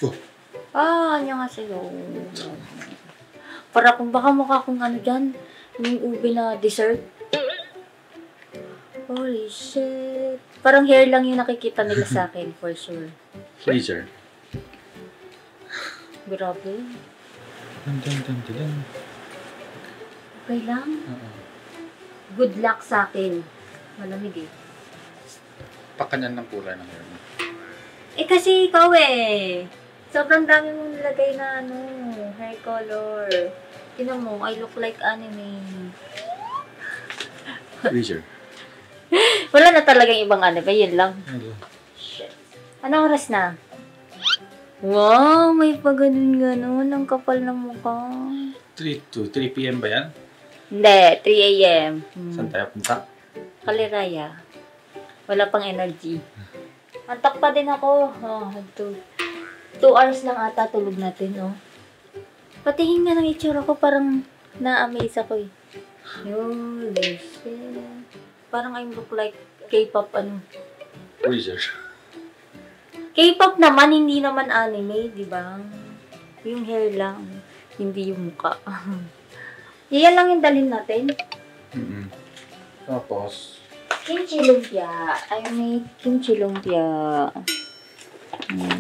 Oh. Annyeonghaseyo. Para kung baka mukha kong ano dyan, yung ube na dessert. Holy shit. Parang hair lang yung nakikita nila sa akin, for sure. Freezer. Grabe. Dun. Okay lang. Good luck sa akin. Malamig eh. Pakanyan ng kulay ng hair mo. Eh kasi ikaw eh. Sobrang dami mong nilagay na hair color. Tingnan mo, I look like anime. Freezer. Wala na talagang ibang anime, yun lang. Shit. Anong oras na? Wow, may pa ganun-ganun. Ang kapal ng mukha. 3 p.m. ba yan? Hindi, 3 a.m. Saan tayo punta? Kaliraya. Wala pang energy. Antok pa din ako. 2 hours lang ata tulog natin, oh. Patingin nga ng itsura ko, parang na-amaze ako eh. Holy shit. Parang I look like K-pop Freezer. K-pop naman, hindi naman anime, di ba? Yung hair lang, hindi yung mukha. Yan lang yung dalhin natin. Tapos, Kimchi lumpia. I made kimchi lumpia.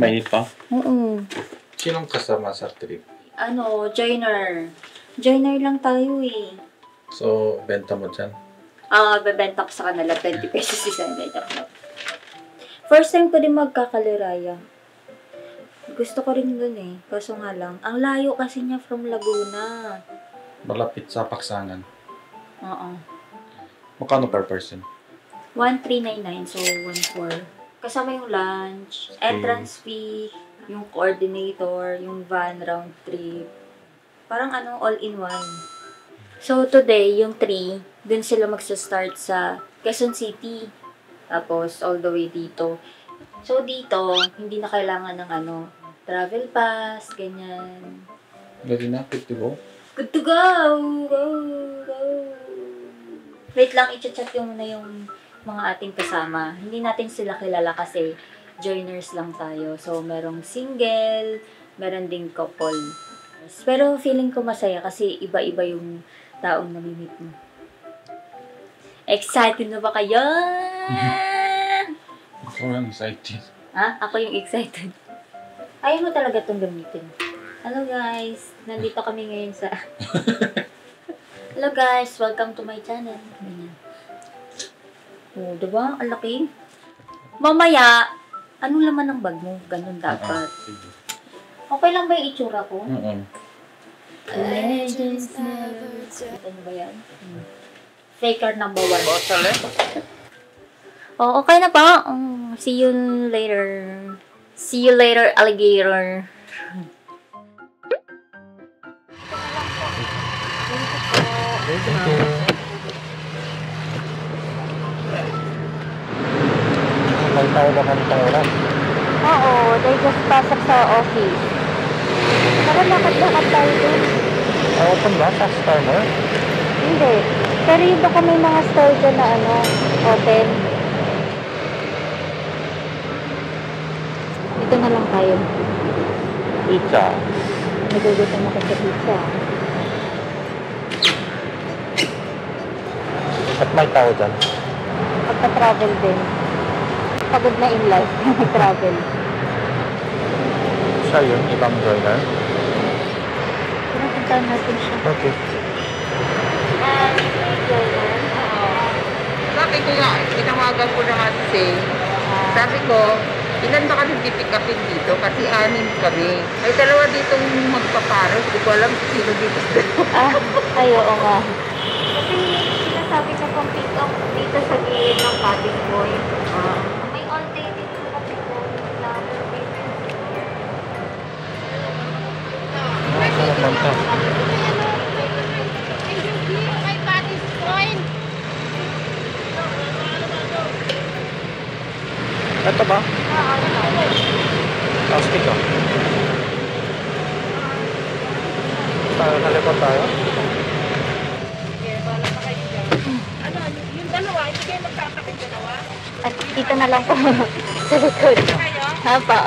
mainit pa? Oo. Sinong kasama sa trip? Joiner. Joiner lang tayo eh. So, benta mo dyan? Bebenta ko sa kanila, 20 pesos isang benta ko. First time ko din magkakaliraya. Gusto ko rin dun eh. Kaso nga lang, ang layo kasi niya from Laguna. Malapit sa Paksanan. Oo. Magkano per person? 1,399, so 1,400. Kasama yung lunch, entrance fee, yung coordinator, yung van round trip. Parang all-in-one. So today, yung 3, dun sila magsa-start sa Quezon City. Tapos all the way dito. So dito, hindi na kailangan ng travel pass, ganyan. Ready na? Good to go? Good to go! Go! Go! Wait lang, i-chat ko muna yung mga ating kasama. Hindi natin sila kilala kasi joiners lang tayo. So, merong single, meron ding couple. Pero feeling ko masaya kasi iba-iba yung taong namimit mo. Excited na ba kayo? Ako lang excited. Ha? Ako yung excited. Ayaw mo talaga itong gamitin. Hello guys, nandito kami ngayon sa... Hello guys, welcome to my channel. Ganyan. Oh, diba? Ang laki. Mamaya, anong laman ng bag mo? Ganun dapat. Sige. Okay lang ba yung itsura ko? Legends never die. Ano ba yan? Faker number 1. Oh, okay na pa. See you later. See you later, alligator. May tao ba kami oras? Oo, they just pasok sa office. Tara, lakad-lakad tayo dun. Open ba? Sa starter? Hindi. Pero yung baka may mga store dyan na open. Ito na lang tayo. Pizza. Nagugutom ako sa pizza. At may tao dyan? Pagka-travel din. Pagod na in life, nag-travel. Siya yun, ibang joiner. Pinapuntahan natin siya. Okay. Bakit ko nga, tinawagan ko na nga si sabi ko, ilan ba kami pipick-upin dito? Kasi 6 kami. Ay, dalawa ditong magpaparos. Hindi ko alam kung sino dito. Ay, oo nga. Kasi sinasabi ko pang pick up dito sa gilid ng cottage boy. May all day dito sa cottage boy. Nasa naman ka. Ito ba? Plastic oh. Tayo, nalipot tayo. Yung dalawa, hindi kayo magkakapit dalawa? At dito na lang po sa likod. Hapa.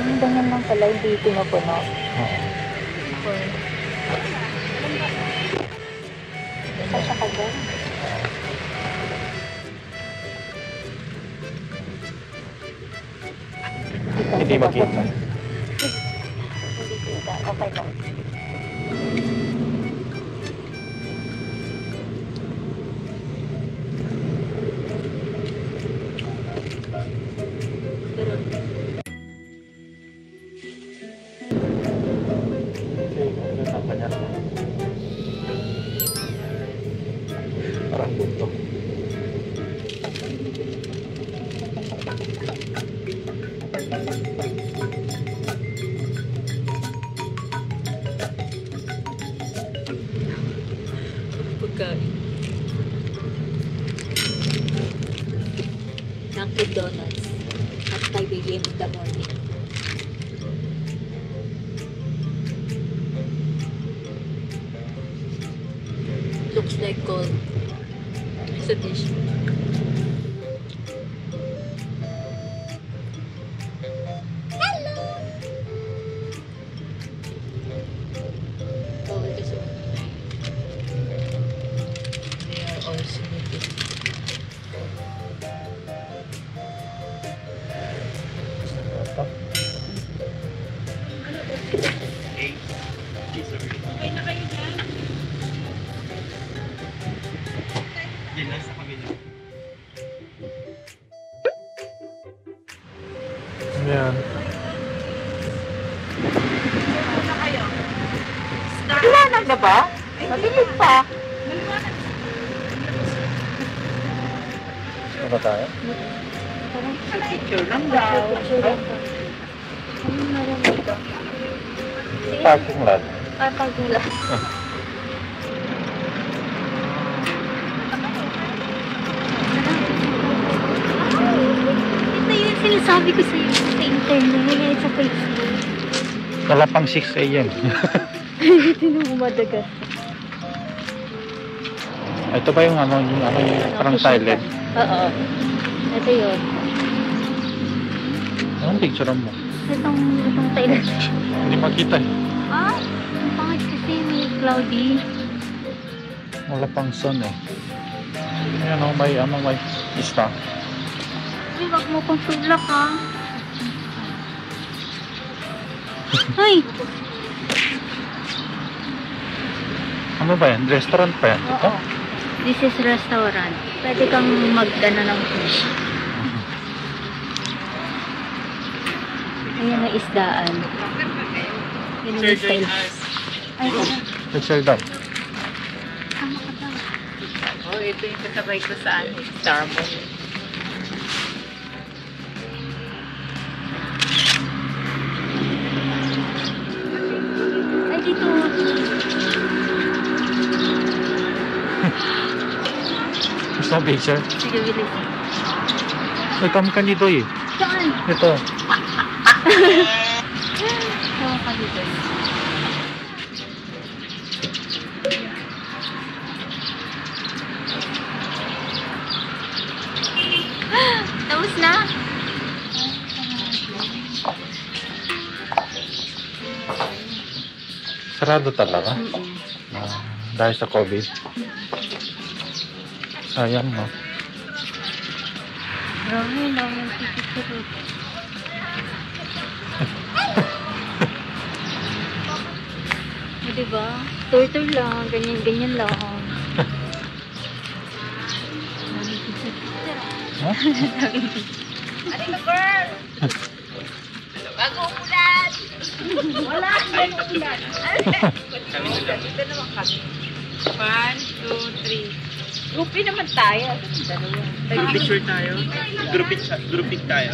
Ang ganyan lang pala, hindi pinupuno. Oo. Isa siya ka dyan. Hindi makita. Hindi kita. Okay lang. Parang bunto. Pagkain. Dunkin' Donuts. At 5 a.m. in the morning. Looks like gold. It's a dish. Bawal kasi. They are all submitted. Ayan. Liwanag na ba? Madilim pa. Ano ba tayo? Picture lang daw. Ano meron dito? Parking lot. Ay, pagmula. Ito yung sinasabi ko sa'yo sa internet, sa Facebook. Wala pang 6 a.m. Ito yung madagas. Ito ba yung ano, yung parang silent? Oo. Ito yun. Anong picture mo? Itong Thailand. Hindi makita eh. Ah, ang pangit kasi may cloudy. Wala pang sun eh. Ayan o, may isla. Ay, wag mo pang tulak ha. Ay! Ano ba yan? Restaurant pa yan? Ito? Oo. This is restaurant. Pwede kang mag-gana ng fish. Ayan ang isdaan. Yun yung style. Ay, Picture daw. tama ka daw. Oh, ito yung kasabay ko sa Starbucks. Ay, dito. Gusto mo picture? Sige, bilis. May kam ka nito eh. Saan? Ito. Saan ka dito? Tapos na? Sarado talaga. Dahil sa COVID. Sayang no. Marami lang yung pipicture. O, diba? Turtle lang, ganyan-ganyan lang. Daming picture-picture. Ha? Ano ka, girl? Bago ulan! Wala, bago ulan. Dito naman kami. 1, 2, 3. Groupie naman tayo. Dalawa. Picture tayo. Grouping tayo.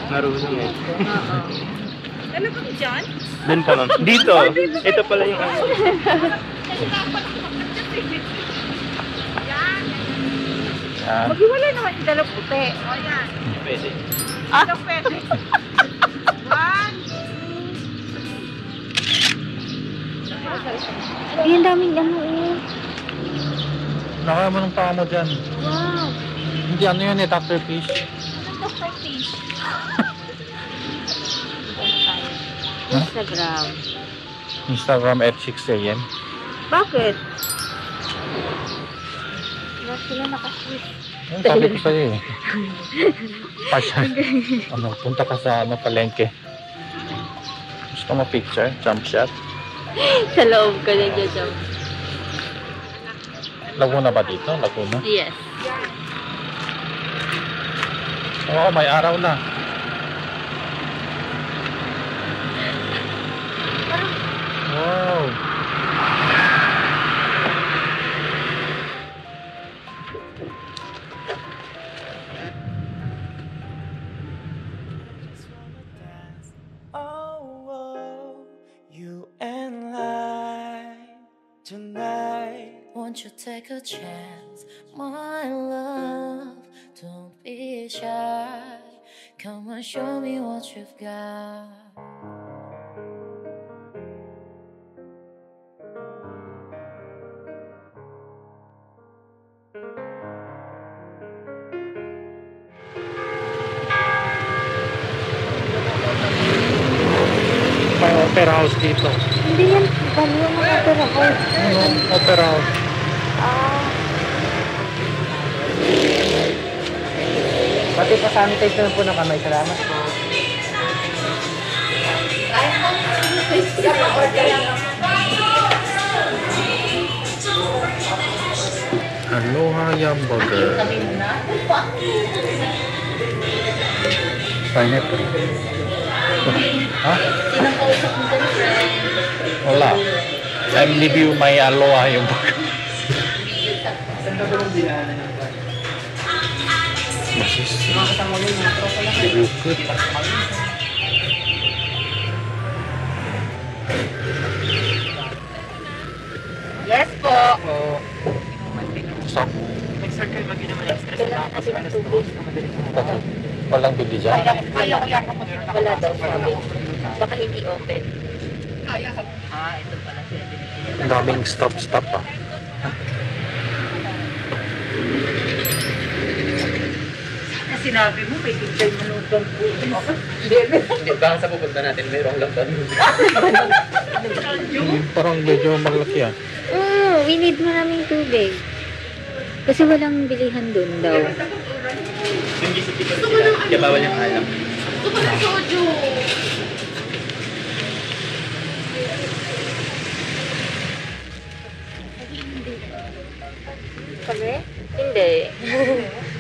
Marunong eh. Oo. Ano kami dyan? Doon ka ma'am. Dito. Ito pala yung ano. Yan. Maghiwalay naman yung dalawa puti. O yan. Pwede. Ano pwede? 1, Ay, ang daming ano eh. Naka mo ng paa mo dyan. Wow. Hindi, ano yun eh, Dr. Fish. Dr. Fish. Huh? Instagram. Instagram at 6 a.m. Bakit? Lahat sila nakaswish. Yung sabi ko sa'yo eh. Pasya. Punta ka sa palengke. Gusto mo picture? Jump shot? Sa loob ka nag-jump. Laguna ba dito? Laguna? Yes. Oo, may araw na. Wow. Oh, you and I tonight. Won't you take a chance, my love? Don't be shy. Come and show me what you've got. May opera house dito. Hindi yan. Baliw mo na pero ako. Ano? Opera house. Pati pa sanitize na po ng kamay. Salamat po. Aloha Yum Burger. Pineapple. Ha? Wala. I'll leave you my aloha yung burger. Masis. Good. Yes po. Stop. Nag-circle mag-ina naman extra sa tapos para sa Walang bili dyan. Wala daw sabi. Baka hindi open. Ito pala siya. Ang daming stop ah. Sinabi mo, may tigay manugang po. Hindi, baka sa pupunta natin, mayroong lockdown. Parang medyo malaki ah. We need maraming tubig. Kasi walang bilihan dun daw. Yung GCP ko sila, kaya bawal yung alam. Kami? Hindi.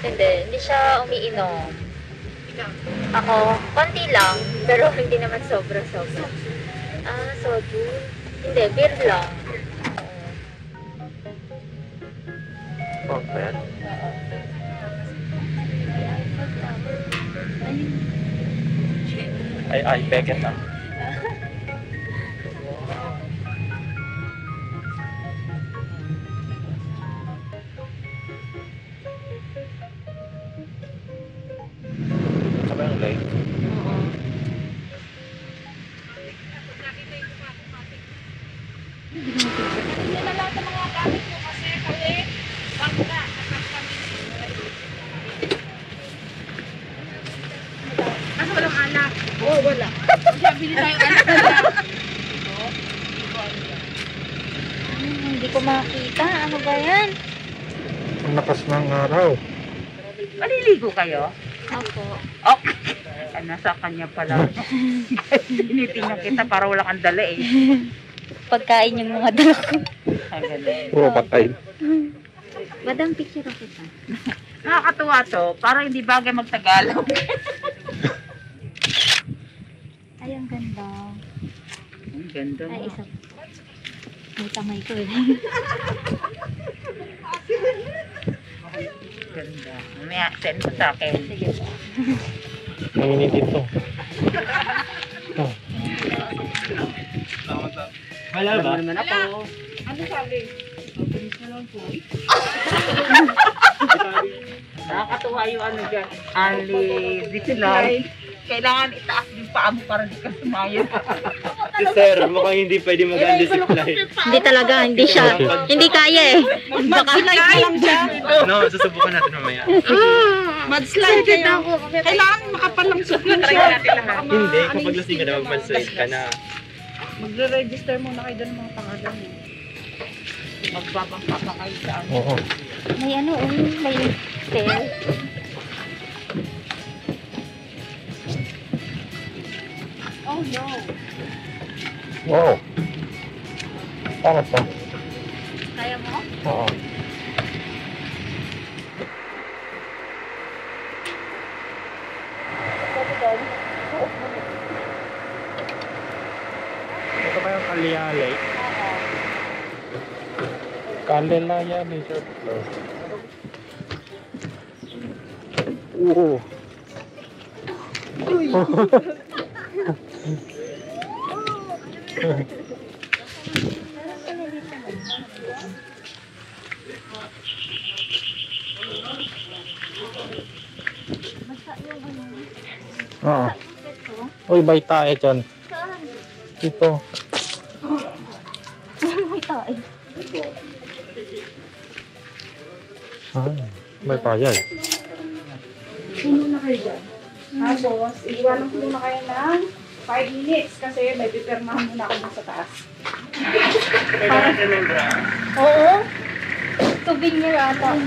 Hindi siya umiinom. Ako, konti lang, pero hindi naman sobra-sobra. Soju? Hindi, beer lang. Okay. Ay, packet ah. Sabi ang late. Kasi walang anak. Oo, wala. Bili tayo anak. Hindi ko makita. Ano ba yan? Ang lakas ng araw. Maliligo kayo? Ako. Oh! Nasa kanya pala. Tinitingnan kita para wala kang dala eh. Pagkain yung mga dala ko. Puro patay. Badang picture ako sa. Nakakatuwa to. Parang hindi bagay magtagalog. Ay, ang ganda. Ang ganda mo. Ay, isa. May tamay ko eh. Ganda. Mamaya, send mo sa akin. Sige po. Mainit dito. Oh. Wala ba? Naman ako. Ano sabi? Nakakatuwa yung ano dyan. Ali, dito lang. Kailangan itaas yung paa mo para di ka sumayo. Si sir, mukhang hindi pwede mag-undiscipline. Hindi talaga, hindi siya. Hindi kaya eh. Baka No, susubukan natin mamaya. Mudslide kayo. Kailangan makapalang siya. Try natin lahat. Hindi, kapag lasing ka na, mag-slide ka na. Magre-register muna kayo doon mga pangalan niyo. Magbabangka pa kayo sa ano. Oo. may ano, may tail. Oh no. Wow. Paano to? Kaya mo? Oo. Ito ba yung Kalialay? Kalialay Resort Club. Oo. Oo. Uy, may tae dyan. Dito. May tae. May tae. Puno na kayo dyan. Tapos, iwanan ko muna kayo ng 5 minutes kasi may pipirmahan muna ako dun sa taas. Oo. Souvenir ata.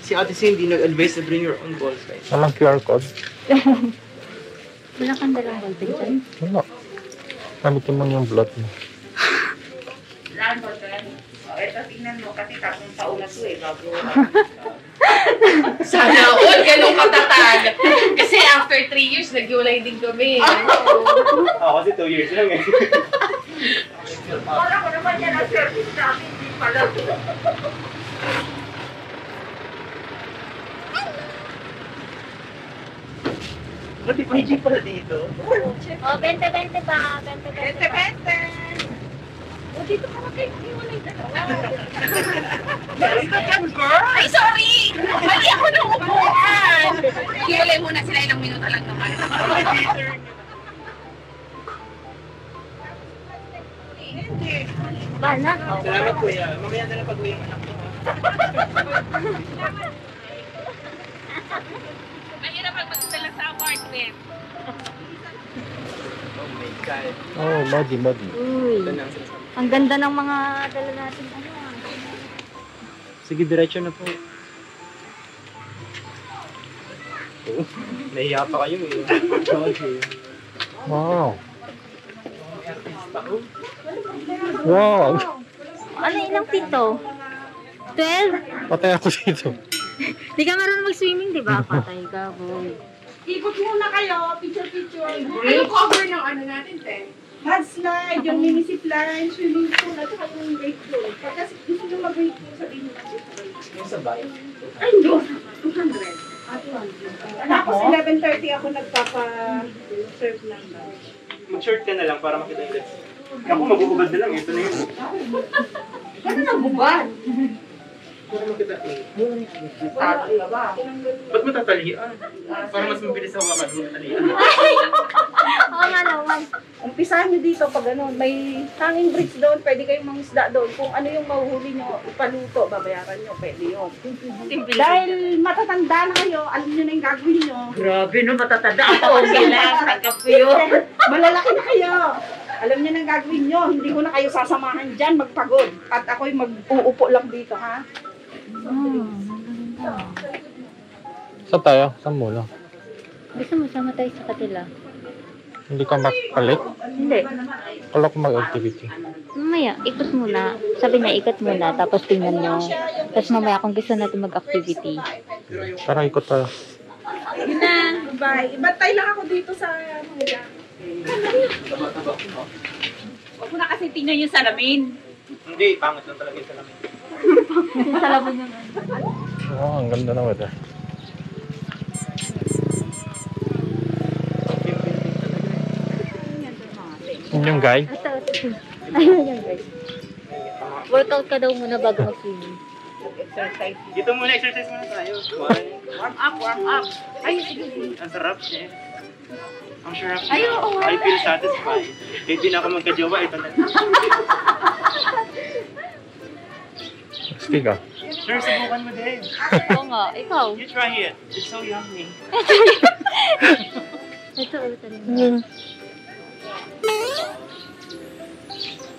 Si Ate Cindy nag-advise na bring your own ball pen. Walang QR code. Wala kang dalang ballpen dyan? Wala. Gamitin mo yung blood mo. Saan ba dyan? O, eto tingnan mo kasi tapong taon na to eh, bago. Sana all, ganun katatag. Kasi after 3 years, nag-iwalay din kami. Ako kasi 2 years lang eh. Wala ko naman yan ang service namin, hindi pala. Pati pa hindi pala dito. Oh, 20-20 ba? 20-20 ba? O, dito ka na kayo, iwalay dalawa. Ay, sorry! Mali ako nung upuan! Iwalay muna sila, ilang minuto lang naman. Bana? Salamat kuya. Mamaya na lang pag-uwi ang anak ko. Mahirap pag magdala sa apartment. Oh my God. Oh, muddy. Uy. Ito na ang sinasabi. Ang ganda ng mga dala natin. Ano ah. Sige, diretso na po. Oh, nahiya pa kayo eh. Okay. Wow. Wow. Ano ilang pito? 12? Patay ako dito. Di ka marunong mag-swimming, di ba? Patay ka, boy. Ikot muna kayo, picture. Ano cover ng ano natin, Ten? Mudslide, yung mini zipline, swimming pool, at saka yung wake pool. Pagka gusto nyo mag-wake pool, sabihin nyo mag-wake Yung sabay. Ay, no! 200. Tapos 11:30 ako nagpapa-serve ng lunch. Mag-short ka na lang para makita yung legs. Ako, maguhubad na lang. Ito na yun. Gano'n ang bubad? Para makita. Tati ka ba? Ba't matatalian? Para mas mabilis ako makatalian. Oo nga naman. Umpisahan nyo dito pag ano, may hanging bridge doon, pwede kayong mangisda doon. Kung ano yung mahuhuli nyo, ipaluto, babayaran nyo, pwede yun. Dahil matatanda na kayo, alam nyo na yung gagawin nyo. Grabe no, matatanda ako. Okay lang, tanggap ko yun. Malalaki na kayo. Alam nyo na yung gagawin nyo, hindi ko na kayo sasamahan dyan magpagod. At ako'y mag-uupo lang dito, ha? Saan tayo? Saan muna? Gusto mo sama tayo sa kanila? Hindi ka makapalit? Hindi. Wala ko mag-activity. Mamaya, ikot muna. Sabi niya, ikot muna. Tapos tingnan nyo. Tapos mamaya kung gusto natin mag-activity. Tara, ikot tayo. Yun na, bye. Ibantay lang ako dito sa mga yan. Huwag mo na kasi tingnan yung salamin. Hindi, pangit lang talaga yung salamin. Sa laban nyo. Oh, ang ganda ng weather. Yun yung guide. Ayun yan guys. Workout ka daw muna bago mag-swimming. Exercise. Dito muna, exercise muna tayo. Warm up. Ay, sige. Ang sarap eh. Ang sarap na. Ay, oo nga. I feel satisfied. Kahit di na ako magka-jowa, ito na. Stick ah. Sir, subukan mo din. Oo nga, ikaw. You try it. It's so yummy. Ito, ito rin.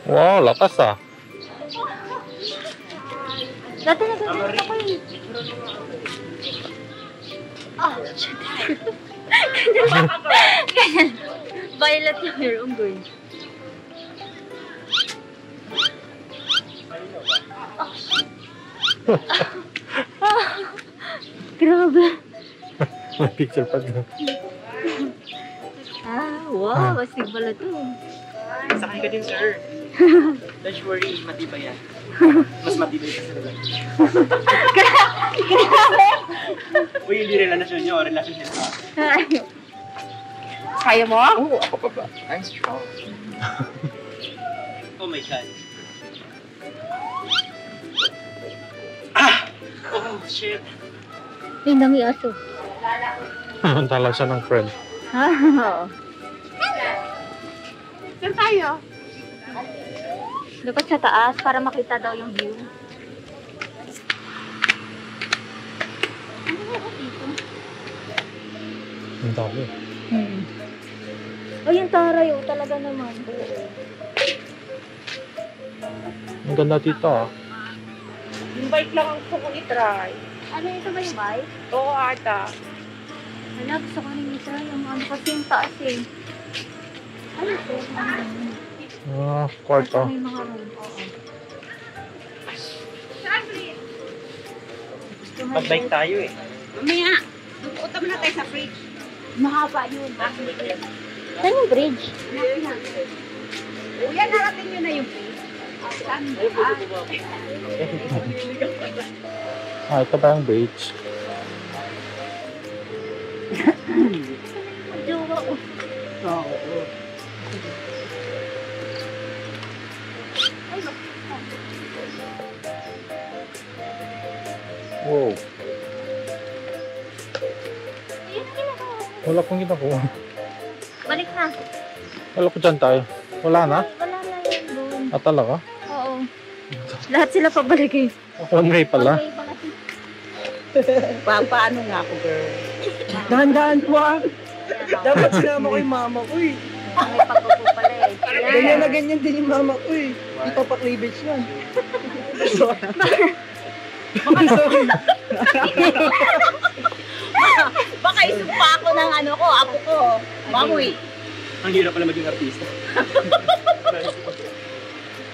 Wow, lakas ah. Dati na ganyan ako eh. Ah, shit. Ganyan. Violet yung hair, unggoy. Grabe. May picture pa doon. Wow, astig pala to. Sakay ka din, sir. Don't worry, matibay yan. Mas matibay ka sa lalaki. Uy, hindi relasyon nyo, relasyon nila. Kaya mo? Oo, ako pa ba? I'm strong. Oh my God. Ah! Oh, shit. Yung dami aso. Tala siya ng friend. Oo. Saan tayo? Dapat sa taas para makita daw yung view. Ang dami. Ay, yung taray, oh, talaga naman. Ang ganda dito ah. Yung bike lang ang gusto kong itry. Ano, ito ba yung bike? Oo, ata. Wala, gusto ko nang i-try. Yung ano kasi yung taas eh. Ano ito? Ah, kwarto. May mga room. Oo. Pag-bike tayo eh. Mamaya, duputa mo na tayo sa fridge. Mahaba yun. Saan yung bridge? Kuya, narating nyo na yung fridge. Ah, ito ba yung bridge? Jowa ko. Oo. Wow. Wala pong ginagawa. Balik na. Wala po dyan tayo. Wala na? Wala na yun doon. Ah, talaga? Oo. Lahat sila pabalik eh. One way pala. Okay, pala. Paano nga ako, girl? Dahan-dahan po ah. Dapat sinama ko yung mama ko eh. May pagpupo pala eh. Ganyan na ganyan din yung mama ko eh. Di pa pa-cleavage yan. Baka isumpa ako ng ano ko, apo ko. Mamoy. Ang hirap pala maging artista.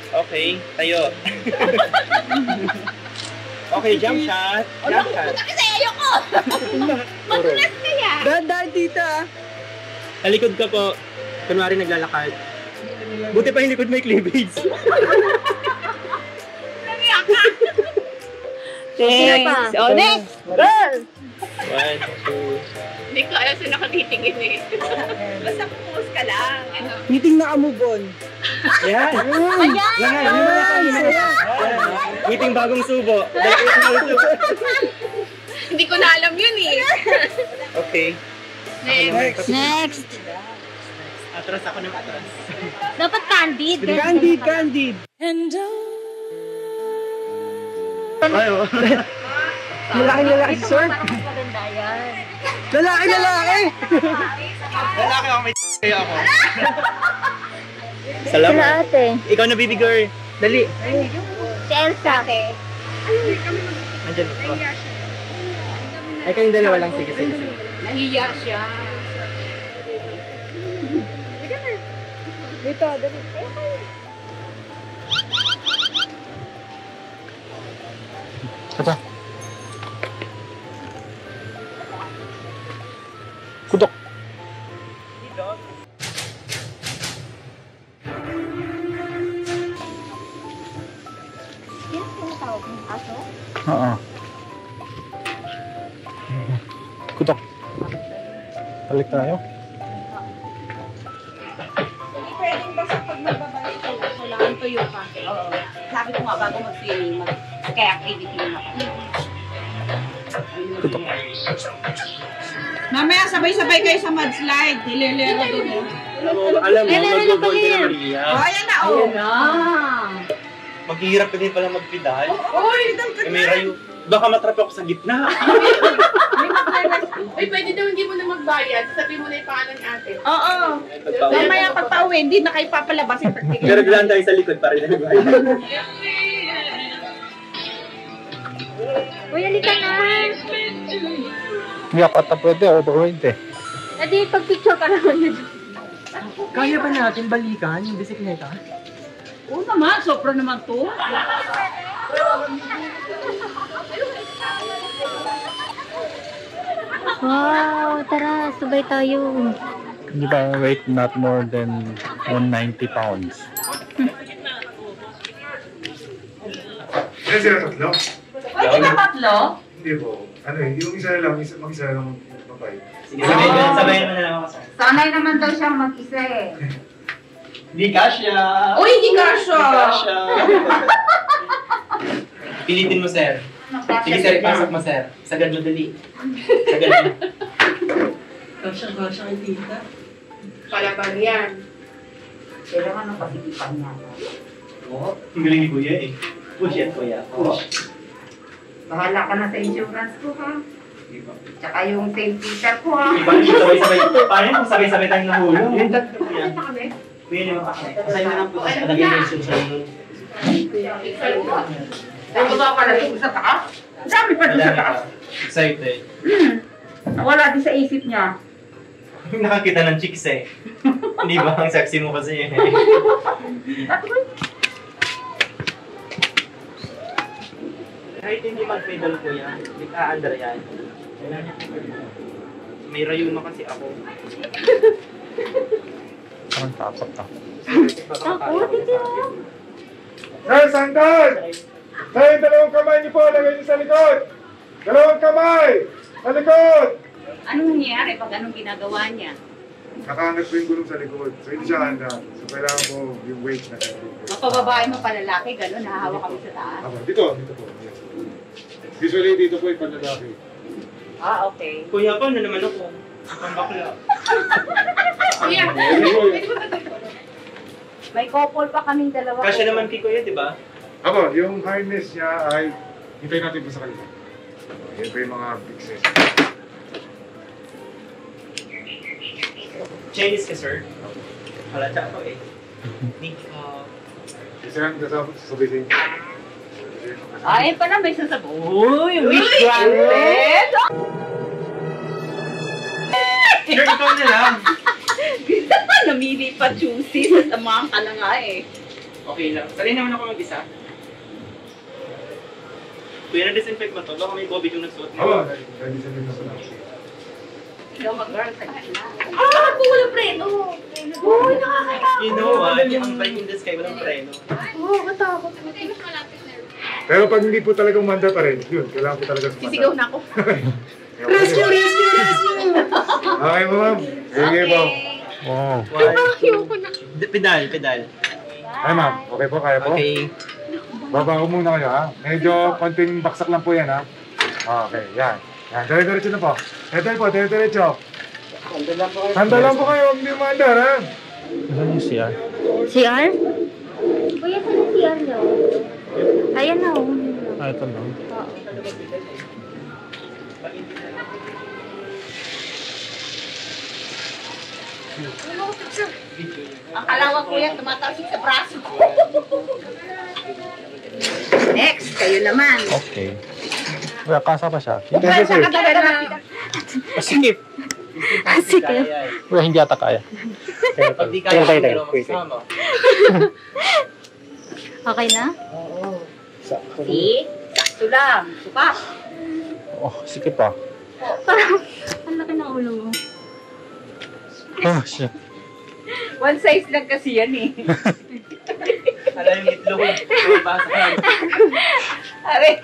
Okay, tayo. Okay, jump shot. Jump shot. Kasi ayoko. Dahan-dahan tita ah. Talikod ka po. Kunwari naglalakad. Buti pa yung likod may cleavage. Next. Oh, next. Girl. 1, 2. Hindi ko alam saan nakatitingin eh. Basta pumos ka lang. Ano? Meeting na move on. Yan. Yan. Meeting bagong subo. Hindi ko na alam yun eh. Okay. Next. Next. Atras ako ng atras. Dapat candid. Candid, candid. And Ayo. Lalaki, short. Parang maganda yan. Lalaki. Lalaki ako, may kayo ako. Sila Salamat. ate. Ikaw na baby girl. Dali. Si Elsa. Andyan. Ay, kayong dalawa lang. Sige. Nahiya siya. Dito, dali. Ito. Kudok. Yan ang tawag ng aso? Oo. Kudok. Balik tayo. Hindi pwedeng basta pag magbabalik ka, kailangan tuyo ka. Oo. Sabi ko nga bago mag-swimming, kaya activity na. Kudok. Mamaya sabay-sabay kayo sa mudslide. Hililero doon eh. Alam mo, mag-volte na Maria. Oh, ayan na, oh. Ayan na. Maghihirap ka din pala magpedal. May rayo. Baka matrap ako sa gitna. Uy, pwede daw hindi mo na magbayad. Sabi mo na yung pangalan ate. Oo. Mamaya pag pauwi, hindi na kayo papalabas. Pero bilang tayo sa likod para rin nagbayad. Uy, halika na. Hindi ako ata pwede, overweight eh. Adi, pag-picture ka naman na. Kaya ba natin balikan yung bisikleta? Oo naman, sopra naman to. Wow, tara, sabay tayo. Hindi ba weight not more than 190 pounds? Yan sila tatlo? Pwede na tatlo? Hindi po. Ano eh, yung isa na lang, mag-isa na lang mabay. Sige, sabayan mo na lang ako sa. Sanay naman daw siyang mag-isa eh. Hindi kasya! Uy, hindi kasya! Hindi kasya! Pilitin mo, sir. Sige, sir, ipasok mo, sir. Sagad mo dali. Sagad mo. Kasya kay tita. Palaban yan. Kailangan ng pasikipan niya. Oo, ang galing ni Kuya eh. Push yan, Kuya. Push. Bahala ka na sa insurance ko ha. Tsaka yung safety car ko ha. Iba yung sabay-sabay. Paano kung sabay-sabay tayong nahulog? Yung tatlo, Kuya. Kuya, naman pa kami. Kasaya mo lang po. Lagay mo yung susunod nun. Ako ba pala yung sa taas? Ang dami pa doon sa taas. Excited. Wala din sa isip niya. Nakakita ng chicks eh. Hindi ba? Ang sexy mo kasi eh. Kahit hindi mag-pedal ko yan, nag-aandar yan. May rayuma kasi ako. Parang takot na. Takot, hindi mo. Sir, sandal! Sir, yung dalawang kamay niyo po, lagay niyo sa likod! Dalawang kamay! Sa likod! Anong nangyayari pag anong ginagawa niya? Nakahanap po yung gulong sa likod. So, hindi siya handa. So, kailangan ko yung weight na sa likod. Mapababae mo pa lalaki, gano'n, nahahawak kami sa taas. Ako, dito po. Yes. Usually, dito po yung panlalaki. Ah, okay. Kuya, paano naman ako? Ang bakla. Kuya, May couple pa kaming dalawa. Kasya naman kay Kuya, di ba? Ako, yung harness niya ay hintayin natin po sa kanila. Yan po yung mga big size. Chinese ka, sir? Halata ako eh. Nico. Isa lang sabay sa inyo. Ay, pa na may sasabi. Uy, wish granted! Sir, ikaw na lang. Namili pa choosy, sasamahan ka na nga eh. Okay lang. Sanay naman ako mag-isa. Kuya, na-disinfect ba to? Baka may COVID yung nagsuot niya. Oo, ready sa inyo sa lang. Ikaw mag-girl ka na. ah, kung walang preno. Uy, nakakatawa. You know what? Ang bike in the sky, walang preno. Oo, katakot. Pero pag hindi po talagang manda pa rin, yun, kailangan po talaga sumanda. Sisigaw na ako. Rescue! Okay po, ma'am. Sige po. Wow. Pedal. Ay, ma'am. Okay po, kaya po? Okay. Baba ko muna kayo, ha? Medyo konting baksak lang po yan, ha? Okay, yan. Yan, dire-diretso na po. Ito po, dire-diretso. Sandal lang po kayo, huwag niyo maandar, ha? Saan yung CR? CR? Kuya, saan yung CR daw? Ayan na, oh. Ah, ito lang. Oo. Ang kalawang ko yan, tumatalsik sa braso. Next, kayo naman. Okay. Kuya, kasa pa siya. Kaya sa kadalaga na. Sige. Sige. Kuya, hindi ata kaya. Pag di kaya, pero magsama. Okay na? See? Sakto lang. Supak. Oh, sige pa. Parang, ang laki ng ulo mo. Oh, shit. One size lang kasi yan eh. Alam yung itlog, bumabasag. Aray.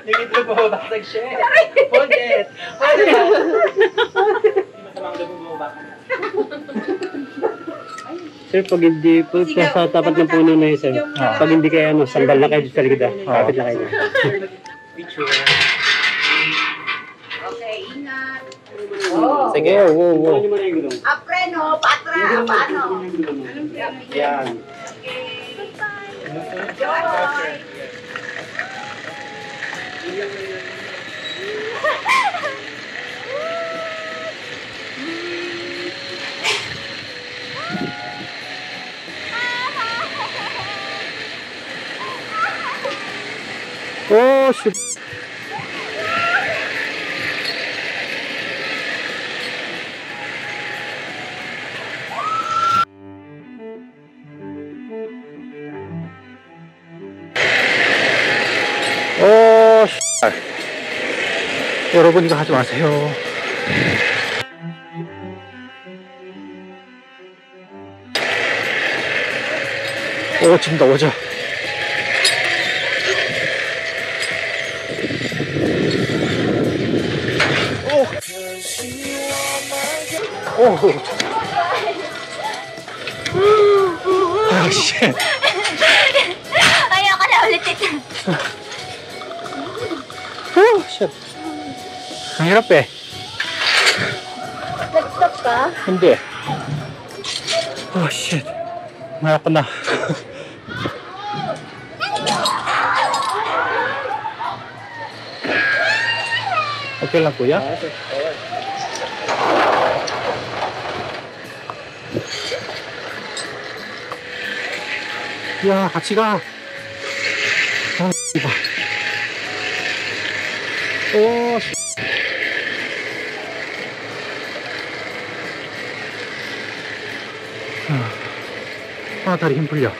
Yung itlog, bumabasag siya. Hold it. Hold it. Hindi masamang daw bumabasag. Sir, pag hindi po sa tapat ng puno na yun, sir. Pag hindi kayo, sandal na kayo sa likod. Kapit na kayo. Picture. Okay, ingat. Sige. Wow. Apreno, patra, paano? Yan. Oh, shit. 여러분 이거 하지 마세요. 진다 오자. 아, 씨. Ayoko na ulit ito. Shit. Ang hirap eh. Nag-stop ka? Hindi. Oh, shit. Mahirapan na. Okay lang, kuya? 야, 같이 가. 아, 이봐. 오, 씨. 다리 힘 풀려.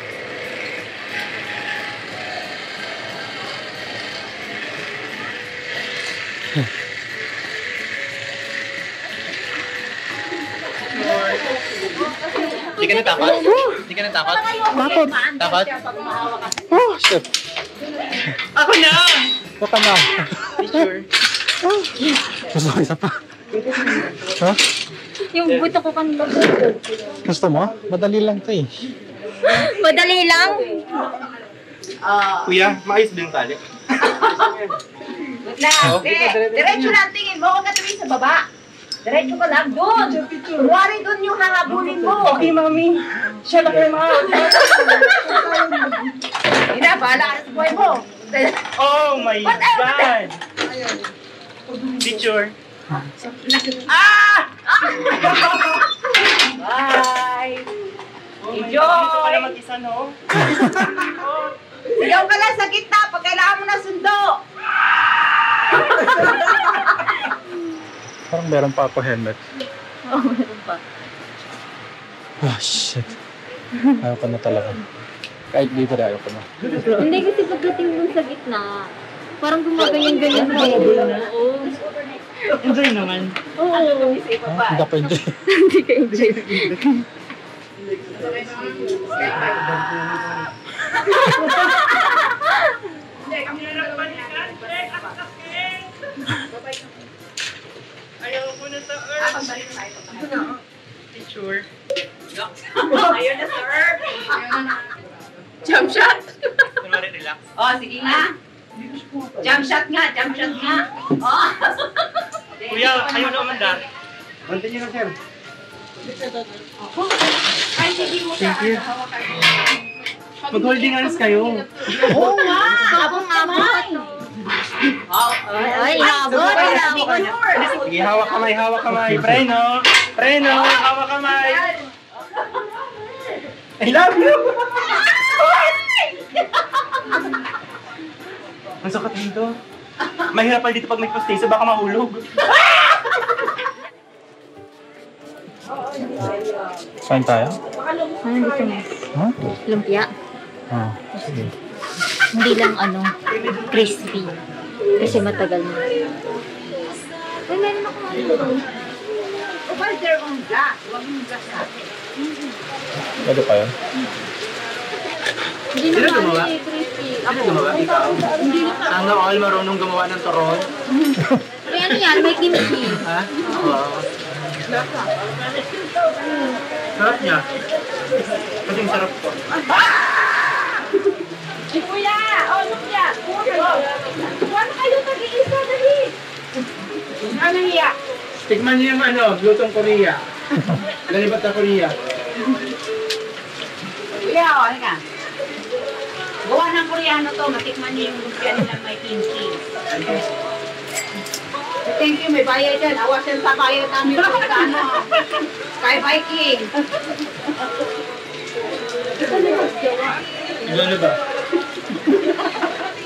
Hindi ka natakot? Hindi ka natakot? Takot. Takot? Oh, shit. Ako na! Huwag ka na. Picture. Gusto mo isa pa? Ha? Yung buto ko kanina. Gusto mo? Madali lang to eh. Madali lang. Kuya, maayos ba yung tali? Diretso lang tingin mo, huwag ka tumingin sa baba. Diretso ka lang doon. Kunwari doon yung hahabulin mo. Okay, mami. Shut up your mouth. Ina, bahala ka na sa buhay mo. Oh my God! Picture. Bye! Dito pala mag-isa, no? Sigaw ka lang sa gitna pag kailangan mo na sundo. Parang meron pa ako helmet. Oo, meron pa. Ah, shit. Ayaw ko na talaga. Kahit dito na ayaw ko na. Hindi kasi pagdating dun sa gitna, parang gumaganyan-ganyan mo. Oo. Enjoy naman. Oo. Hindi ako enjoy. Hindi ka enjoy. Ayaw ko na sa earth. Picture. Ayun na, sir. Jump shot. Kunwari, relax. Oh, sige nga. Jump shot nga, jump shot nga. Oh. Kuya, ayaw na umanda. Continue na, sir. Ay, sige mo Thank you. Mag-holding hands kayo. Oo nga. Abang-abang. Ay, inabot. Sige, hawak kamay. Preno, hawak kamay. I love you! Ang sakit dito. Mahirap pala dito pag nagpa-stay, so baka mahulog. Saan tayo? Ano gusto mo? Ha? Lumpia? Ah, sige. Hindi lang crispy. Kasi matagal na. Ay, meron ako ano. Upal there on gas. Huwag mong gas natin. Pwede pa yun? Hindi Sino naman gumawa? crispy. Ano gumawa? Ikaw? Sana all marunong gumawa ng turon. Ay, ano yan? May kimchi. Ha? Wow. Sarap niya. Kasing sarap ko. Kuya! Oh, look ya! Kuha kayo tag-iisa, dali! Ano hiya? Tikman niyo yung lutong Korea. Lalipat na Korea. Kuya, halika. Gawa ng Koreano to, matikman niyo yung lumpia nilang may kimchi. Thank you, may bayad dyan. Awas yan sa bayad namin kung ano. Kay Viking. Ano ba?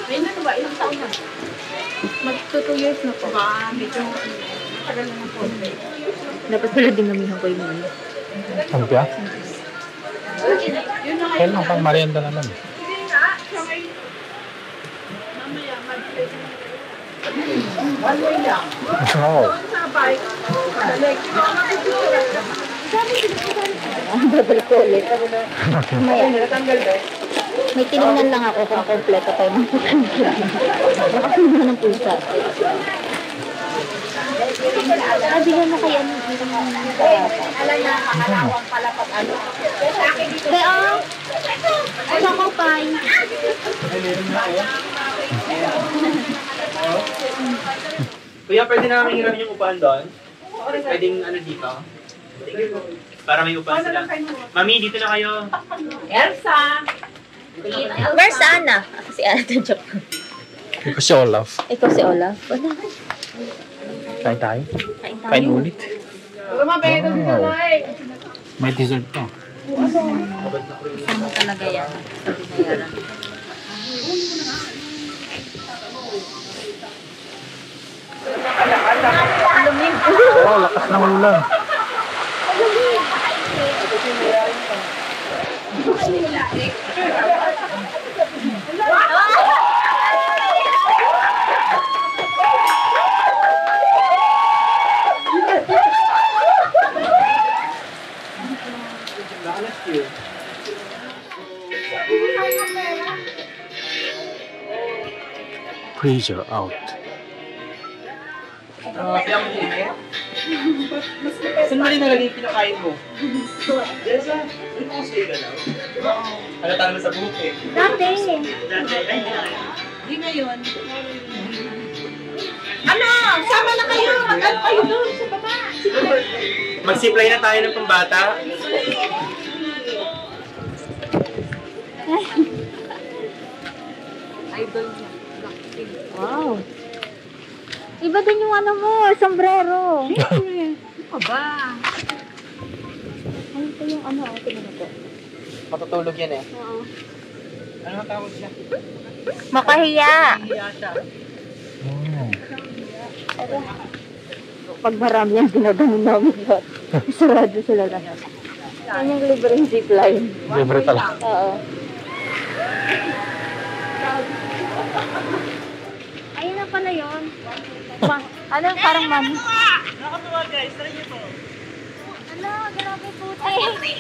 May na ba? Ilang taon na? Magto 2 years na po. Medyo tagal na ng konti. Dapat pala dinamihan ko yung ano. Lumpia? Yun na nga Kailan pang merienda naman. one way lang. Oo. Sa bike. Babalik ko ulit. May tinignan lang ako kung kompleto tayo ng baka naman ng pusa. Sabihan mo kaya ng Alam na, makalawang pala pag ano. Kaya, choco pie. Kuya, pwede namin hiramin yung upuan doon? Pwedeng dito? Para may upuan sila. Mami, dito na kayo. Elsa! Where's Anna? Si Anna, joke. Ikaw si Olaf. Ikaw si Olaf. Wala. Kain tayo. Kain tayo. Kain ulit. Lumabedo dito Wow. na eh. May dessert pa. Ano talaga yan? Sa binayaran. Oh, lakas ng ulan. Pressure out. Kaya mo din eh. Saan ba rin nalagay yung pinakain mo? Yes, ah. Hindi mo kasi galaw. Halata naman sa buhok eh. Dati. Dati, ay, hindi na kayo. Hindi ngayon. Ano? Sama na kayo! Mag-ano kayo doon sa baba? Mag-supply na tayo ng pambata. Idol niya. Wow. Iba din yung ano mo, sombrero. Ano ba? Ano po yung ano? Tingnan mo po. Matutulog yan eh. Oo. Ano ang tawag siya? Makahiya. Hiya siya. Pag marami yan, ginaganon namin lahat. Sarado sila lahat. Yan yung libreng zipline. Libre talaga. Oo. Ayun na pala yun. Ano, parang mami. Nakatuwa guys, try niyo to. Ano, grabe puti.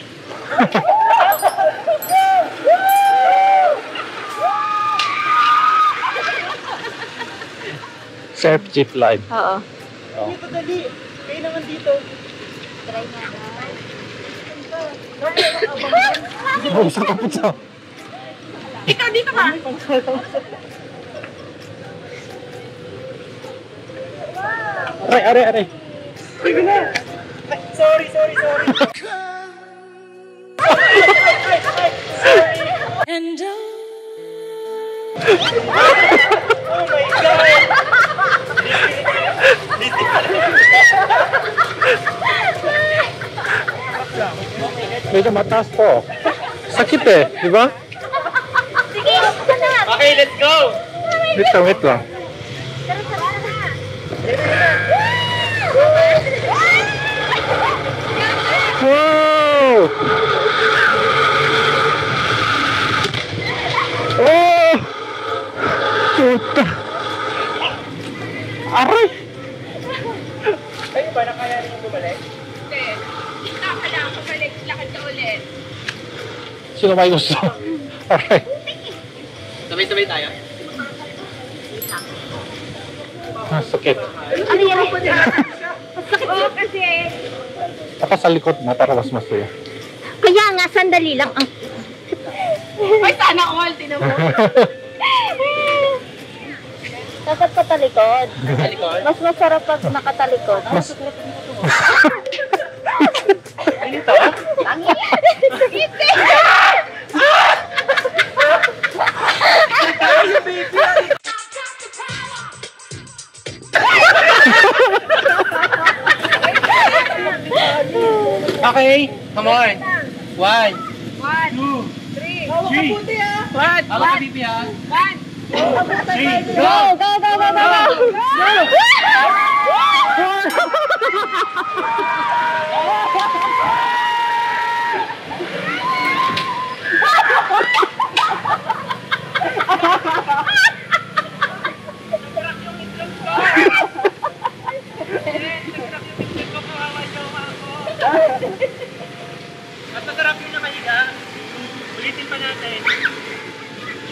Surf jeep line. Oo. Oh. Dito dali. Kayo naman dito. Try nga daw. Oh, isa ka pizza. Ikaw dito ka! Aray, aray, aray. Sige na. Ay, sorry. And Oh my God! Medyo mataas po. Sakit eh, di ba? Sige, sana. Okay, let's go! Wait lang. Wow! Oh! Puta! Aray! Kayo ba, nakaya rin yung bumalik? Hindi. Kita ka lang. Pabalik. Lakad ka ulit. Sino may gusto? Aray! Sabay-sabay tayo. Ah, sakit. Ano yan? Sakit mo kasi. Taka sa likod mo para mas masaya. Kaya nga, sandali lang ang... Ay, sana all. Tinan mo. Dapat patalikod. Talikod? Mas masarap pag nakatalikod. Mas... Ano ito? Okay, come on. 1, 2, 3. What? Ako ka pipi ha? 3. Go! Go! Go! Go! Go! At masarap yung nakahiga. Ulitin pa natin.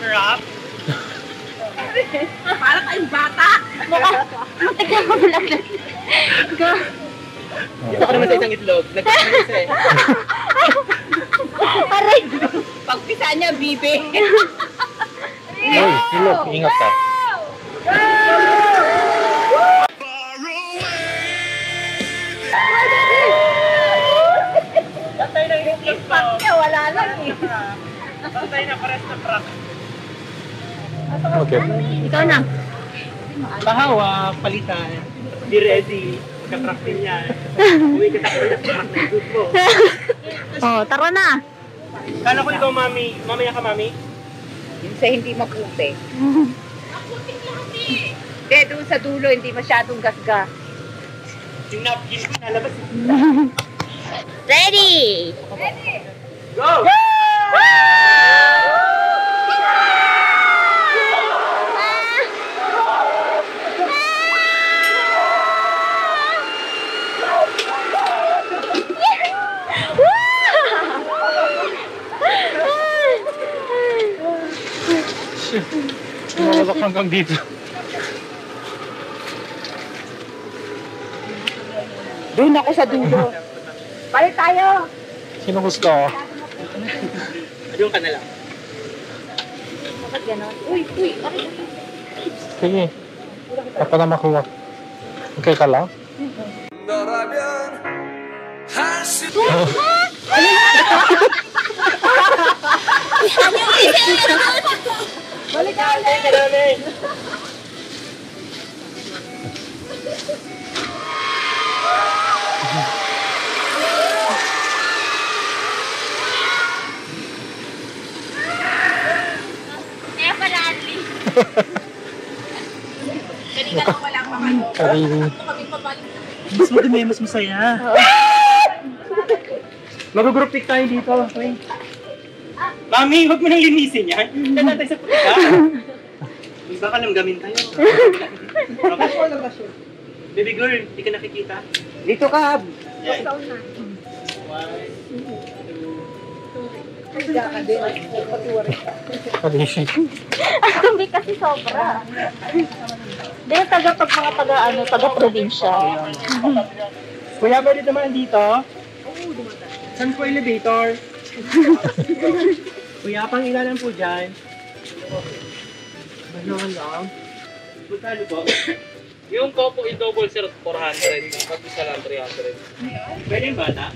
Sarap. Para kayong bata. Tignan mo lang. Go! Gusto ko naman sa isang itlog. Nagkakaroon isa eh. Aray! Pagpisa niya, bibi. Ay, hilok. Ingat ka. Patay na yung itlog ko. Kaya wala lang eh. Patay na pares na prak. Okay. Ikaw na. Bahawa, palitan. Be ready. Magka-truck din yan. Uwi ka sa truck na good mo. Oh, tara na. Kala ko ikaw, mami. Mamaya ka, mami. Yung sa hindi maputi. Hindi, doon sa dulo, hindi masyadong gasgas. Yung napkin ko, nalabas. Ready! Go! Nawalak hanggang dito. Doon ako sa dulo. Balik tayo! Sino gusto? Doon ka na lang. Bakit gano'n? Uy! Uy! Aray! Sige. At na makuha. Okay ka lang? Balik ka ulit! Marami. Kaya pala, Adli. Kanina ko wala pa kayo. Karili. Kami pabalik. Mas madumi, mas masaya. Mag-group pic tayo dito. Okay. Mami, huwag mo nang linisin yan. Dala tayo sa putika. Baka lamgamin tayo. Baby girl, di ka nakikita? Dito ka! Karili. Hindi kasi sobra. Hindi yung pag mga taga-probinsya. Kuya, pwede naman dito? Saan po elevator? Kuya, pang ilalan po dyan. Ano lang? Magkano po? Yung Copo in double sir, 400. Pag isa lang, 300. Pwede yung bata?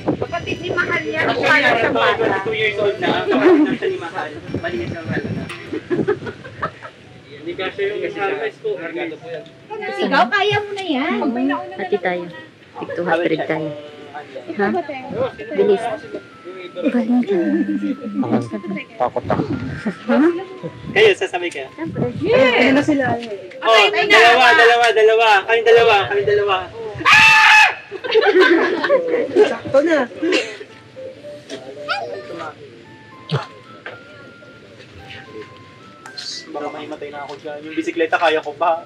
Kapatid ni Mahal yan. Actually, Kaya sa bata. 2 years old na. Kapatid siya ni Mahal. Maliit lang mahal na. Hindi kasi yung harvest ko. Merkado po yan. Ikaw, kaya mo na yan. Hati tayo. Tig 200 tayo. Ha? Bilis. Takot ako. Kayo, sasabay kayo? Yeah! Ano na sila? Oh, dalawa. Kaming dalawa. Sakto na. Baka mahimatay na ako dyan. Yung bisikleta kaya ko pa.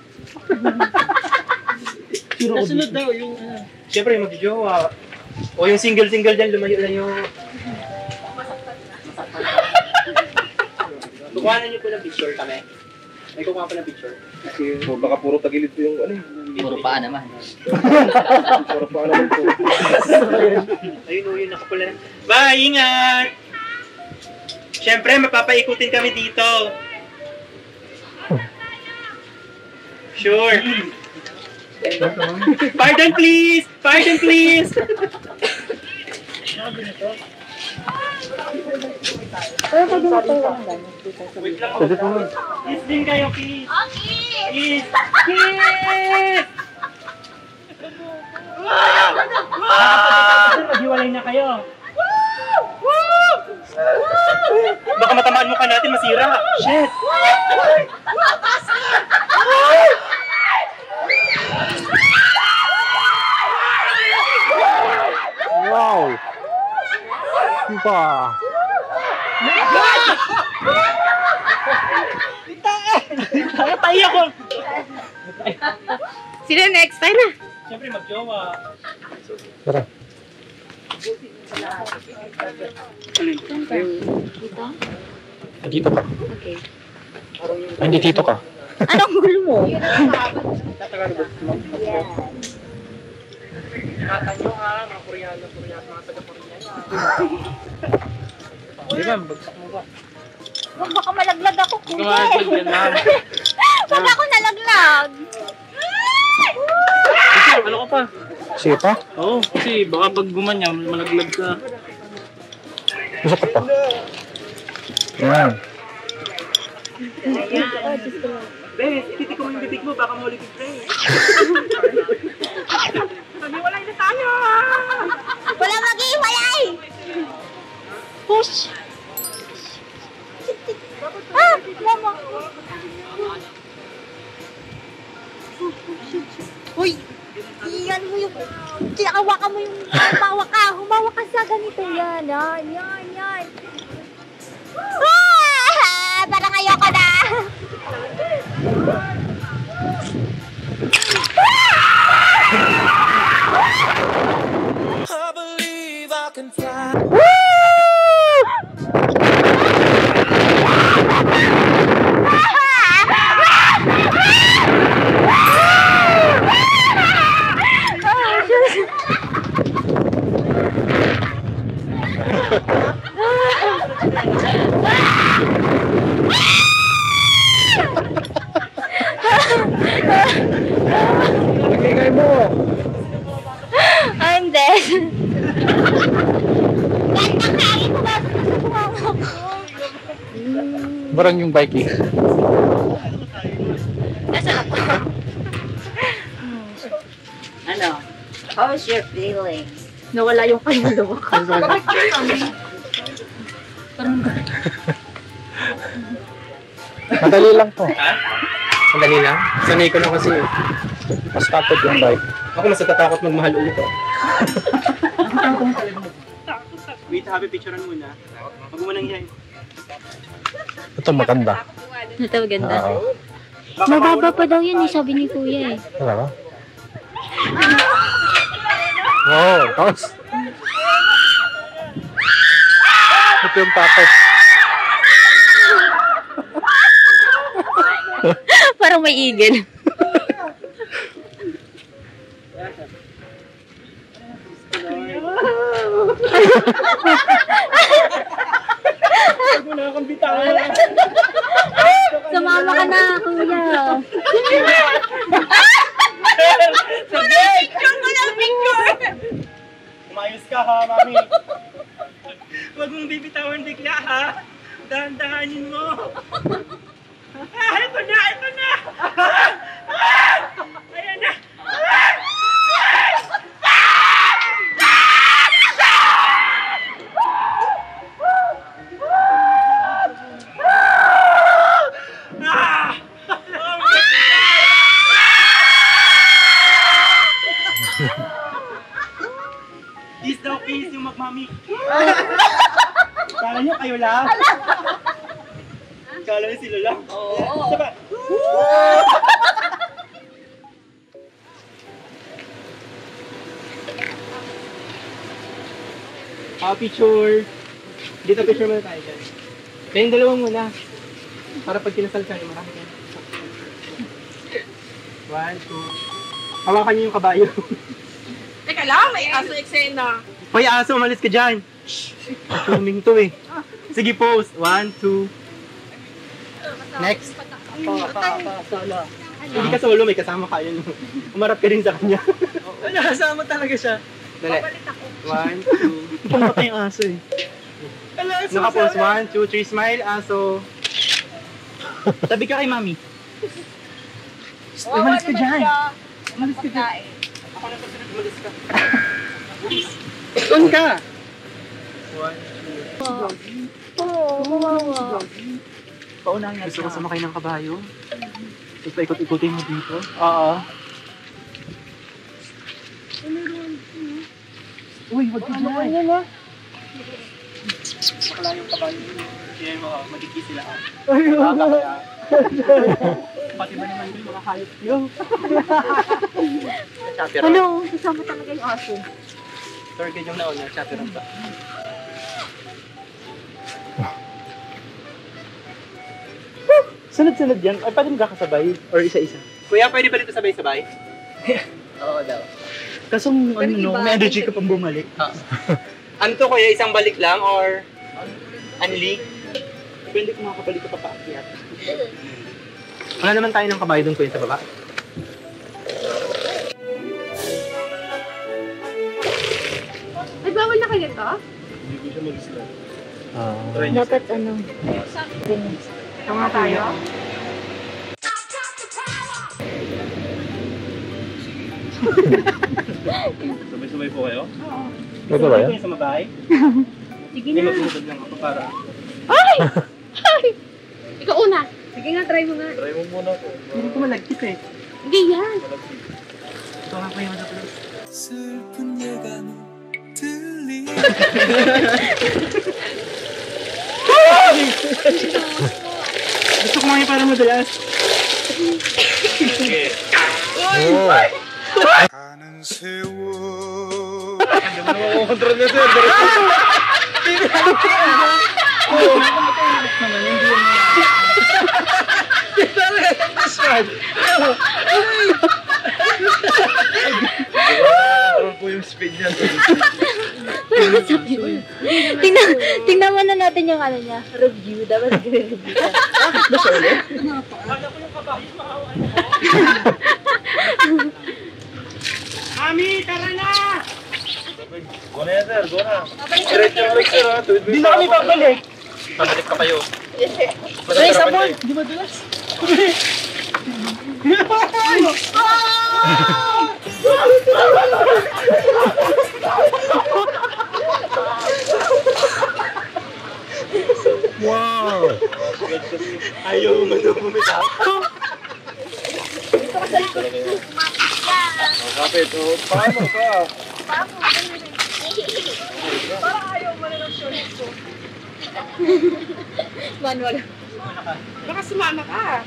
Nasunod daw yung Siyempre, mag-jowa. O yung single-single dyan, lumayo na yung... Kukuhanan niyo po ng picture kami. May kukuha pa ng picture. Kasi baka puro tagilid po yung ano eh. puro paa naman. Puro pa naman po. Ayun o, yun nakapula na. Bye! Ingat! Siyempre, mapapaikutin kami dito. picture. Pardon please! Pardon please! Wait lang. Kiss din kayo, kiss. Kiss! Kiss! Maghiwalay na kayo. Baka matamaan mukha natin masira. Shit! Wow! Iba! Tayo ako! Sino next? Tayo na. Siyempre mag-jowa. Tara. Dito? Dito ka. Okay. Ay, hindi dito ka. Anong gulo mo? Ingatan nyo ha, mga Koreano, mga taga-Koreano. Di ba, bagsak mo ba? Huwag baka malaglag ako, kuya. Kumalaglag yan, ma'am. Huwag ako nalaglag. Kasi, ano ka pa? Sige pa? Oo, kasi baka pag gumanya, malaglag ka. Gusto ka pa. Yan. Bes, titik ko yung bibig mo, baka maulit yung tray. Naniwalay na tayo! Wala mag-iwalay! Push! Ah! Mama! Uy! Iyan mo yung... Kinakawakan mo yung... Humawa ka! Humawa ka sa ganito. Yan, yan, yan, yan. Ah! Parang ayoko na! I believe I can fly. Nagingay mo! I'm dead. Gandang kaya ko ba? Barang yung bike eh. Nasaan ako? Ano? How's your feeling? Nawala yung kaluluwa ko. Madali lang to. Sandali lang. Sanay ko na kasi. Mas takot yung bike. Ako mas natatakot magmahal ulit oh. Wait, happy picturean muna. Huwag mo nang yan. Ito maganda. Ito maganda. Oo. Mababa pa daw yan, sabi ni kuya eh. Talaga? Wow, tapos. Ito yung tapos. Parang may igil. Huwag mo na akong bitawan. Sumama ka na, kuya. Picture ko ng picture! Umayos ka ha, mami. Huwag mong bibitawan bigla ha. Dahan-dahanin mo. Ah, ito na, ito na! Ayan na! Kiss daw, kiss yung magmami. Kala nyo kayo lang? Kala nyo sila lang? Oo. Saba? Picture. Dito picture muna tayo dyan. Kayong dalawang muna. Para pag kinasal kayo, marami kayo. 1, 2. Hawakan niyo yung kabayo. Teka lang, may aso eksena. Hoy, aso, umalis ka dyan. Filming to eh. Sige, pose. 1, 2. Next. Solo. Hindi ka solo, may kasama ka yun. Umarap ka rin sa kanya. Nakasama talaga siya. Dali. Papalit ako. 1, 2. Pumatay yung aso eh. Naka-pose 1, 2, 3, smile, aso. Tabi ka kay mami. Umalis ka dyan. Umalis ka dyan. Ako na susunod, umalis ka. Doon ka. 1, 2. Oo. Paunahan nga. Gusto ko sumakay ng kabayo. Tapos paikot-ikutin mo dito. Oo. Uy, wag ka dyan. Bakla yung kabayo. Kaya mo, magiging sila. Ay, kaya. Pati ba naman yung mga hayop yun? Ano? Kasama talaga yung aso. Tour guide yung nauna, chaperon ba? Sunod-sunod yan. Ay, pwede magkakasabay? Or isa-isa? Kuya, pwede ba dito sabay-sabay? Oo daw. Kasong ano, no, may energy ka pang bumalik. Ano to kuya? Isang balik lang or unli? Pwede kung makakabalik ka pa paakyat. Wala naman tayo ng kabayo doon kuya sa baba. Ay, bawal na kayo to? Hindi ko siya mag-slide. Dapat ano? Tama tayo? Sabay-sabay po kayo? Oo. Ito ba yan? Sa mabay? Sige Hindi na. mag-unod lang ako para... Ay! Ay! Ikaw una. Sige nga, try mo nga. Try mo muna po. Hindi ko malagkit eh. Hindi yan. Ito nga po yung ano pala. 슬픈 예감 들리 Gusto ko mga para madalas. Sige. 가는 세월 Hindi mo naman kukontrol na sir. Control po yung speed niya. Tingnan muna natin yung ano niya. Review. Dapat review ka. Mami, tara na! Go na yan sir, go na. Diretso na rin sir ha. Hindi na kami babalik. Pabalik pa kayo. Ay, sabon! Di madalas. Wow! Ayaw mo na bumitaw. Kapit, oh. Paano ka? Parang ayaw mo na ng shorts ko. Manual. Baka sumama ka.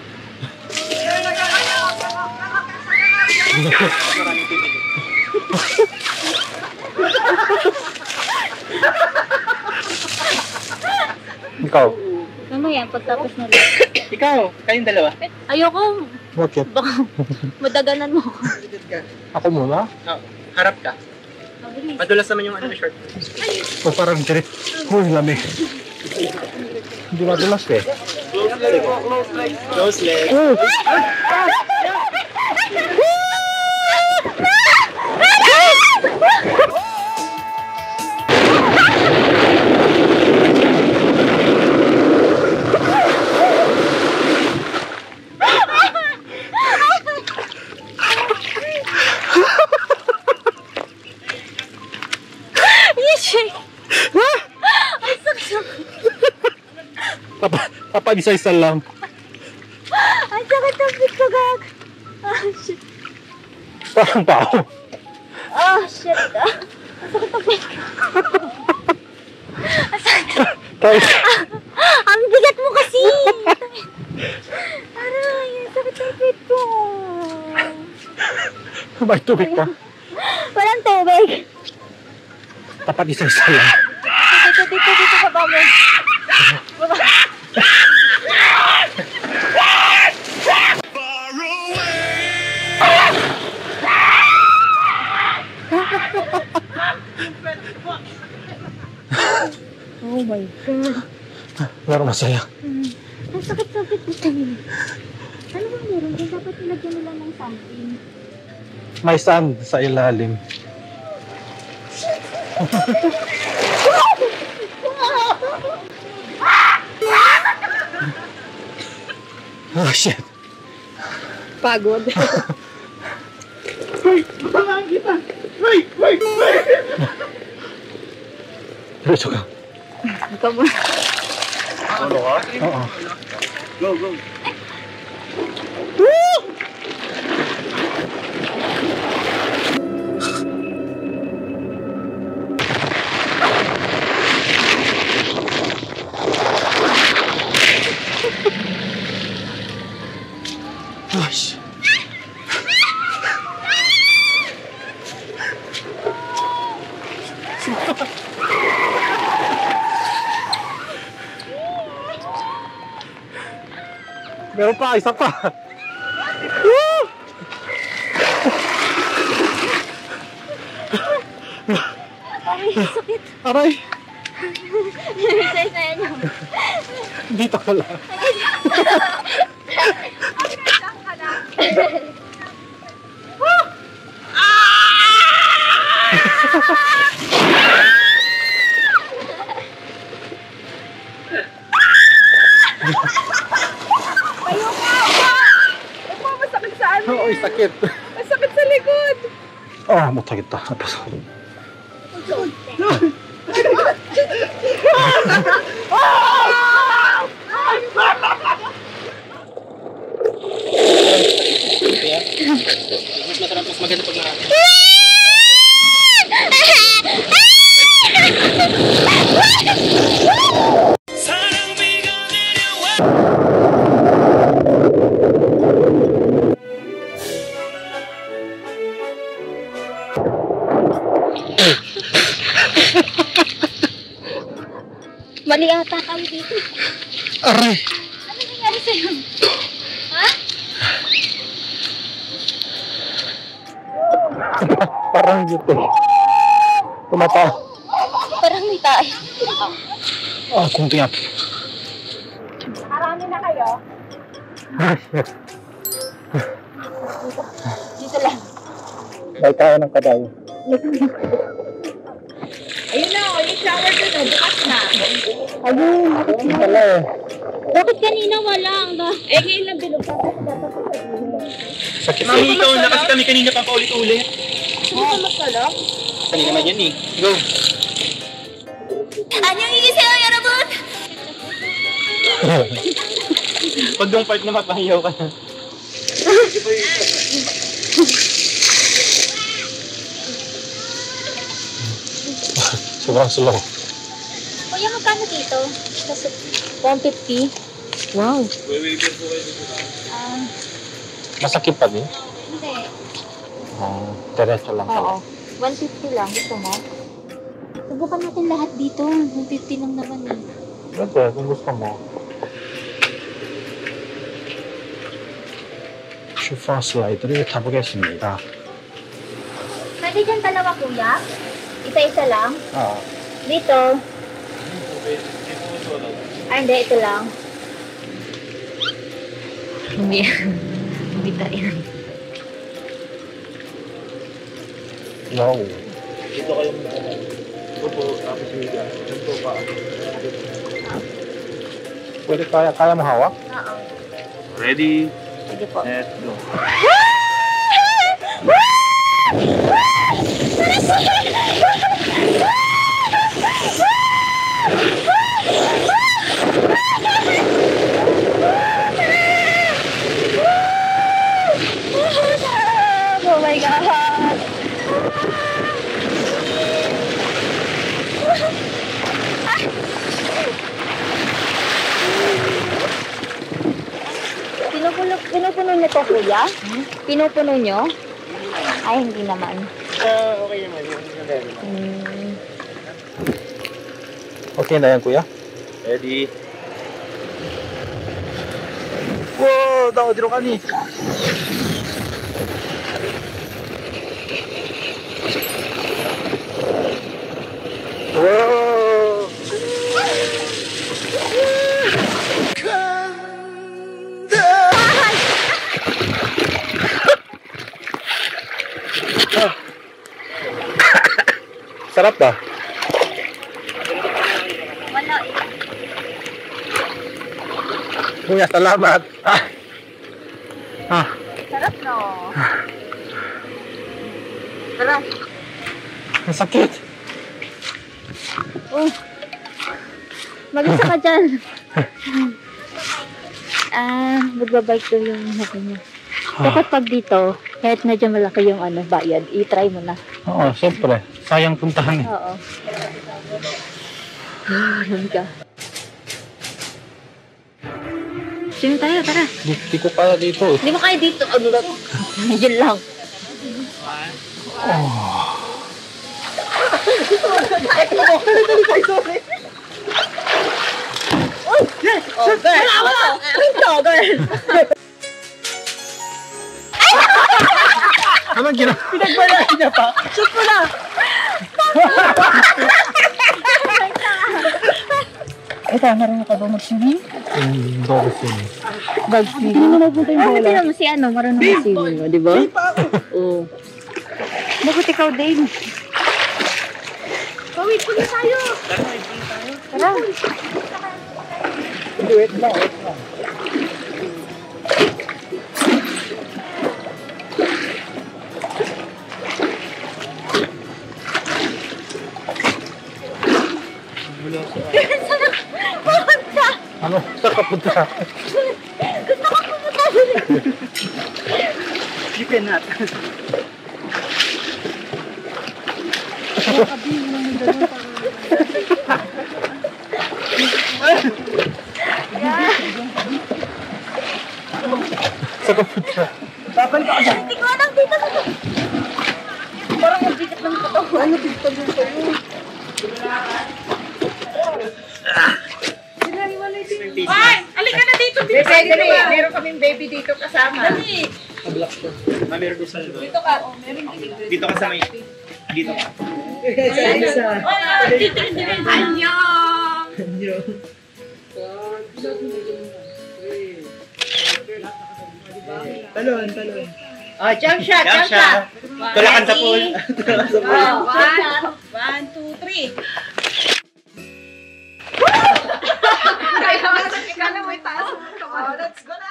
Ikaw? Mamaya, pagtapos na lang. Ikaw, kayong dalawa. Ayoko. Bakit? Baka madaganan mo ako. Ako muna? Oh, harap ka. Mabilis. Madulas naman yung ano, short. O parang direct. Uy, lamig. Hindi madulas eh. Close leg po, close leg. Close leg. Isa-isa lang. Ang sakit ang pit ko, gag. Ah, shit. Parang tao. Ah, shit. Ang sakit ang pit ko. Ang sakit. Ang bigat mo kasi. Aray, ang sakit ang pit ko. May tubig pa. Walang tubig. Tapat isa-isa lang. Dito ka ba mo? Baba. Oh my God. Pero masaya. Ang sakit-sakit mo tayo. Ano ba meron? Kung dapat nilagyan nila ng something. May sand sa ilalim. Oh shit. Pagod. Diretso ka. Ikaw ba? Ano ka? Oo. Go, go. Gosh. Meron pa, isa pa. Woo! Aray, sakit. Aray, Saya-saya niyo. dito ka lang. Ayaw ka! Ako, masakit sa ano? Oo, sakit. Masakit sa likod. Ah, 못하겠다. 아파서. Mas masarap, mas maganda pag marami. Mali ata kayo dito. Aray. Ano nangyari sa'yo? Ha? Parang dito. Tumata. Parang may tayo. Ah, kunting ako. Marami na kayo. Dito lang. May tayo ng kadayo. Ayun na, yung shower doon, bukas na. Ayun, pala eh. Bakit kanina wala? Eh, ngayon lang bilog pa. Sakit. Mami, ikaw na kasi kami kanina pa paulit-ulit. Hindi ka masalak? Kanina naman yan eh. Go. 안녕히 계세요, 여러분! Pag yung part na mapahiyaw ka na. Sobrang slow. Kuya, magkano dito? Kasi 150. Wow. Masakit pa din? Hindi. Diretso lang Oo. pala. 150 lang. Gusto mo? Subukan natin lahat dito. 150 lang naman eh. Pwede, kung gusto mo. 슈퍼 슬라이드를 타보겠습니다. Pwede dyan dalawa, kuya? Isa-isa lang? 아, Dito. Ay, hindi. Ito lang. Hindi. Hindi tayo. 와우. Dito kayo muna. Opo, tapos yung higa. Ito pa. Pwede kaya mo hawak? Oo. Ready? Sige po. Let's go. Oh my God! Pinupuno niyo to, kuya? Pinupuno niyo? Ay, hindi naman. Okay naman yun. Okay na yan, kuya? Ready? Wow, 나 어디로 가니? Wow! Sarap ba? Wala eh. Kuya, salamat. Sarap no. Sarap. Ang sakit. Oh. Mag-isa ka dyan. Magbabike ko yung natin niya. Dapat pag dito, kahit medyo malaki yung bayad, i-try mo na. Oo, siyempre. Sayang puntahan eh. Oo. Alam ka. Swimming tayo, tara. Di ko kaya dito. Hindi mo kaya dito. Ano lang? Diyan lang. Anong ginawa? Pinagbalaan niya pa. Shoot mo na! Marunong ka ba mag-swimming? Dolphin. Bag-swimming. Hindi mo napunta yung bola. Hindi mo si marunong mag-swimming, di ba? Oo. Bakit ikaw din? Wait po tayo! Tara! Wait lang. Ano? Saan ka punta? Gusto ko pumunta doon. You cannot. Saan ka punta? Babalik ako dyan. Hindi ko alam dito. Parang ang bigat ng ito. Ano dito sa'yo? Ay! Halika na dito! Dali, meron kaming baby dito kasama. Dali! Meron ko sa Dito ka. Dito ka sa may... Dito ka. Dito rin. Annyeong! Talon. Oh, jump shot. Tulakan sa pool. Tulakan sa pool. 1, 2, 3. Ikaw na may taas. Let's go na.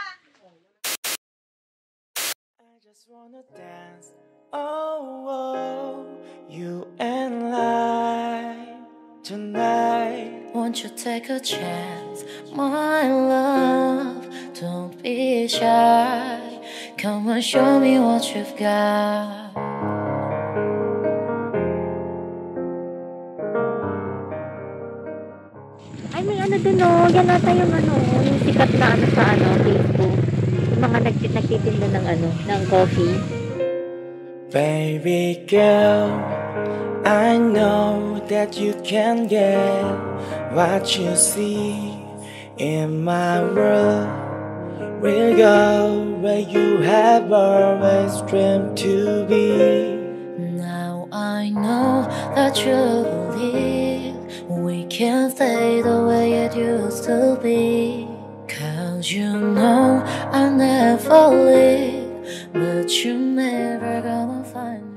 I just wanna dance, oh, you and I tonight. Won't you take a chance, my love? Don't be shy. Come and show me what you've got. Ay, may dun yan ata yung yung sikat na sa Facebook. Yung mga nagtitinda ng coffee. Baby girl, I know that you can get what you see in my world. We'll go where you have always dreamed to be. Now I know that you believe we can stay the way it used to be. 'Cause you know I never leave, but you're never gonna find me.